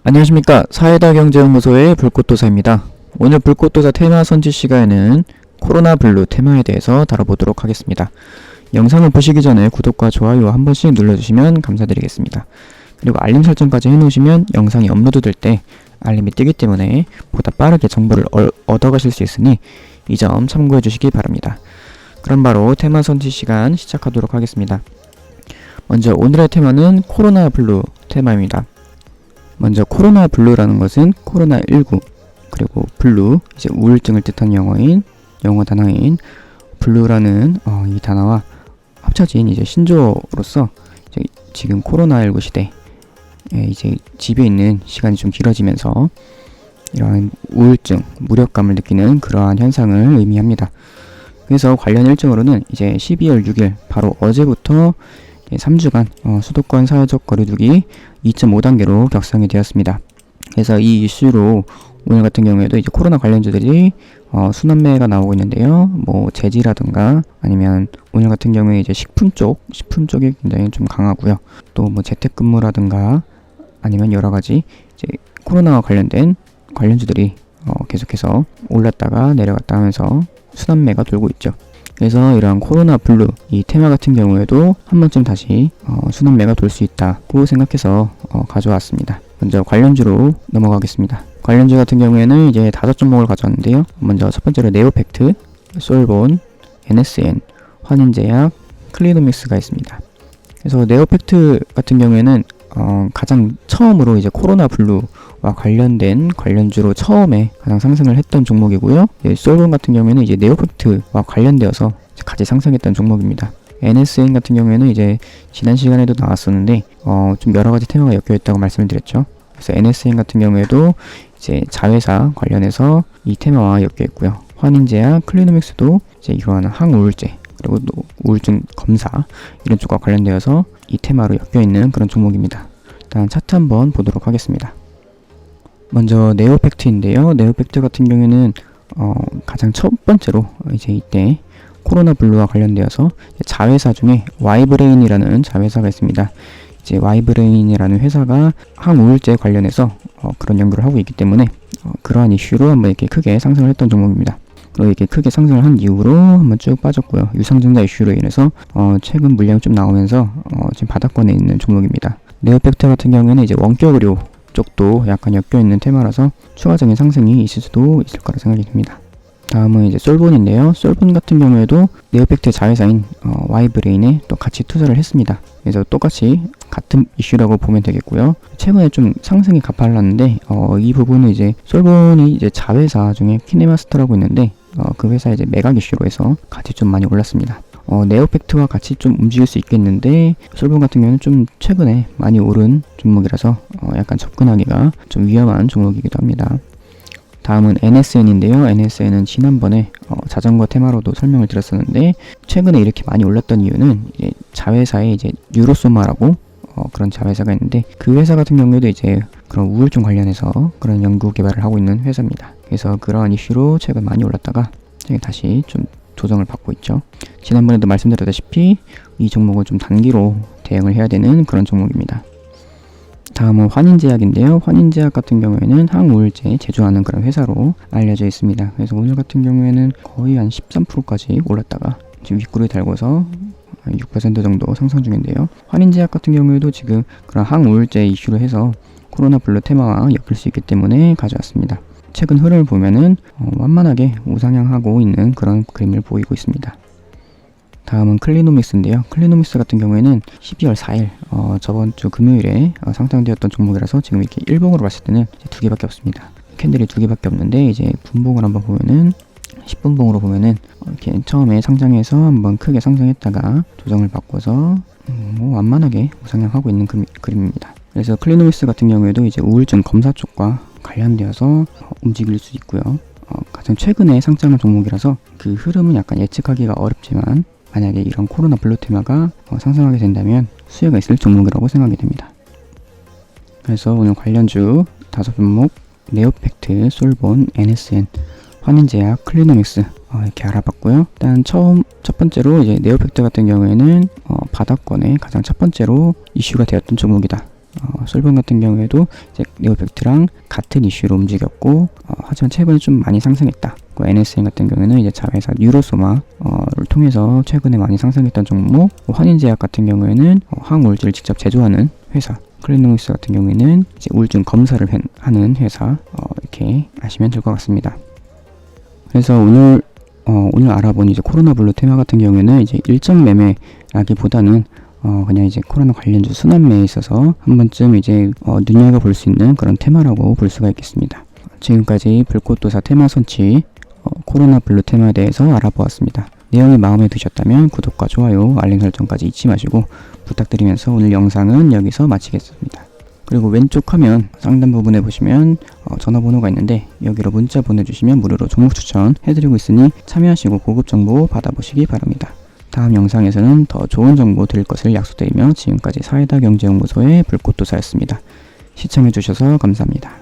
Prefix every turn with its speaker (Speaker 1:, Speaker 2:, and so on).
Speaker 1: 안녕하십니까. 사회다 경제연구소의 불꽃도사입니다. 오늘 불꽃도사 테마 선지 시간에는 코로나 블루 테마에 대해서 다뤄보도록 하겠습니다. 영상을 보시기 전에 구독과 좋아요 한 번씩 눌러주시면 감사드리겠습니다. 그리고 알림 설정까지 해놓으시면 영상이 업로드될 때 알림이 뜨기 때문에 보다 빠르게 정보를 얻어가실 수 있으니 이 점 참고해 주시기 바랍니다. 그럼 바로 테마 선지 시간 시작하도록 하겠습니다. 먼저 오늘의 테마는 코로나 블루 테마입니다. 먼저 코로나 블루라는 것은 코로나19 그리고 블루, 이제 우울증을 뜻한 영어 단어인 블루라는 이 단어와 합쳐진 이제 신조어로서 이제 지금 코로나19 시대에 이제 집에 있는 시간이 좀 길어지면서 이러한 우울증, 무력감을 느끼는 그러한 현상을 의미합니다. 그래서 관련 일정으로는 이제 12월 6일 바로 어제부터 3주간 수도권 사회적 거리두기 2.5단계로 격상이 되었습니다. 그래서 이 이슈로 오늘 같은 경우에도 이제 코로나 관련주들이 순환매가 나오고 있는데요. 뭐 제지라든가 아니면 오늘 같은 경우에 이제 식품 쪽이 굉장히 좀 강하고요. 또 뭐 재택근무라든가 아니면 여러 가지 이제 코로나와 관련된 관련주들이 계속해서 올랐다가 내려갔다 하면서 순환매가 돌고 있죠. 그래서 이러한 코로나 블루 이 테마 같은 경우에도 한 번쯤 다시 순환매가 돌 수 있다고 생각해서 가져왔습니다. 먼저 관련주로 넘어가겠습니다. 관련주 같은 경우에는 이제 5종목을 가져왔는데요. 먼저 첫 번째로 네오팩트, 솔본, NSN, 환인제약, 클리노믹스가 있습니다. 그래서 네오팩트 같은 경우에는 가장 처음으로 이제 코로나 블루와 관련된 관련주로 처음에 가장 상승을 했던 종목이고요. 솔본 같은 경우에는 이제 네오팩트와 관련되어서 같이 상승했던 종목입니다. NSN 같은 경우에는 이제 지난 시간에도 나왔었는데 좀 여러 가지 테마가 엮여 있다고 말씀을 드렸죠. 그래서 NSN 같은 경우에도 이제 자회사 관련해서 이 테마와 엮여 있고요. 환인제약, 클리노믹스도 이제 이러한 항우울제 그리고 또 우울증 검사 이런 쪽과 관련되어서 이 테마로 엮여 있는 그런 종목입니다. 일단 차트 한번 보도록 하겠습니다. 먼저 네오팩트인데요. 네오팩트 같은 경우에는 가장 첫 번째로 이제 이때 코로나 블루와 관련되어서 자회사 중에 와이브레인이라는 자회사가 있습니다. 이제 와이브레인이라는 회사가 항우울제 관련해서 그런 연구를 하고 있기 때문에 그러한 이슈로 한번 이렇게 크게 상승을 했던 종목입니다. 그리고 이렇게 크게 상승을 한 이후로 한번 쭉 빠졌고요. 유상증자 이슈로 인해서 최근 물량이 좀 나오면서 지금 바닥권에 있는 종목입니다. 네오팩트 같은 경우에는 이제 원격의료 쪽도 약간 엮여 있는 테마라서 추가적인 상승이 있을 수도 있을 거라 생각이 듭니다. 다음은 이제 솔본인데요. 솔본 같은 경우에도 네오팩트의 자회사인 와이브레인에 또 같이 투자를 했습니다. 그래서 똑같이 같은 이슈라고 보면 되겠고요. 최근에 좀 상승이 가팔랐는데 이 부분은 이제 솔본이 이제 자회사 중에 키네마스터라고 있는데 그 회사 이제 매각 이슈로 해서 같이 좀 많이 올랐습니다. 네오팩트와 같이 좀 움직일 수 있겠는데 솔본 같은 경우는 좀 최근에 많이 오른 종목이라서 약간 접근하기가 좀 위험한 종목이기도 합니다. 다음은 NSN인데요. NSN은 지난번에 자전거 테마로도 설명을 드렸었는데 최근에 이렇게 많이 올랐던 이유는 이제 자회사에 이제 뉴로소마라고 그런 자회사가 있는데 그 회사 같은 경우에도 이제 그런 우울증 관련해서 그런 연구 개발을 하고 있는 회사입니다. 그래서 그러한 이슈로 최근 많이 올랐다가 다시 좀 조정을 받고 있죠. 지난번에도 말씀드렸다시피 이 종목은 좀 단기로 대응을 해야 되는 그런 종목입니다. 다음은 환인제약인데요. 환인제약 같은 경우에는 항우울제 제조하는 그런 회사로 알려져 있습니다. 그래서 오늘 같은 경우에는 거의 한 13%까지 올랐다가 지금 윗구리 달고서 6% 정도 상승 중인데요. 환인제약 같은 경우에도 지금 그런 항우울제 이슈로 해서 코로나 블루 테마와 엮일 수 있기 때문에 가져왔습니다. 최근 흐름을 보면은 완만하게 우상향하고 있는 그런 그림을 보이고 있습니다. 다음은 클리노믹스인데요. 클리노믹스 같은 경우에는 12월 4일 저번 주 금요일에 상장되었던 종목이라서 지금 이렇게 일봉으로 봤을 때는 2개밖에 없습니다. 캔들이 2개밖에 없는데 이제 분봉을 한번 보면은 10분봉으로 보면은 이렇게 처음에 상장해서 한번 크게 상승했다가 조정을 받고서 완만하게 우상향하고 있는 그림입니다. 그래서 클리노믹스 같은 경우에도 이제 우울증 검사 쪽과 관련되어서 움직일 수 있고요. 가장 최근에 상장한 종목이라서 그 흐름은 약간 예측하기가 어렵지만 만약에 이런 코로나 블루 테마가 상승하게 된다면 수혜가 있을 종목이라고 생각이 됩니다. 그래서 오늘 관련주 5종목 네오팩트, 솔본, NSN, 환인제약, 클리노믹스 이렇게 알아봤고요. 일단 첫 번째로 이제 네오팩트 같은 경우에는 바닥권에 가장 첫 번째로 이슈가 되었던 종목이다. 솔본 같은 경우에도 이제 네오팩트랑 같은 이슈로 움직였고, 하지만 최근에 좀 많이 상승했다. NSN 같은 경우에는 이제 자회사 뉴로소마를 통해서 최근에 많이 상승했던 종목, 환인제약 같은 경우에는 항우울제를 직접 제조하는 회사, 클리노미스 같은 경우에는 이제 우울증 검사를 하는 회사, 이렇게 아시면 될 것 같습니다. 그래서 오늘 알아본 이제 코로나 블루 테마 같은 경우에는 이제 일정 매매라기보다는 그냥 이제 코로나 관련주 순환매에 있어서 한 번쯤 이제 눈여겨볼 수 있는 그런 테마라고 볼 수가 있겠습니다. 지금까지 불꽃도사 테마 선취 코로나 블루 테마에 대해서 알아보았습니다. 내용이 마음에 드셨다면 구독과 좋아요, 알림 설정까지 잊지 마시고 부탁드리면서 오늘 영상은 여기서 마치겠습니다. 그리고 왼쪽 화면 상단 부분에 보시면 전화번호가 있는데 여기로 문자 보내주시면 무료로 종목 추천 해드리고 있으니 참여하시고 고급 정보 받아보시기 바랍니다. 다음 영상에서는 더 좋은 정보 드릴 것을 약속드리며 지금까지 사이다경제연구소의 불꽃도사였습니다. 시청해주셔서 감사합니다.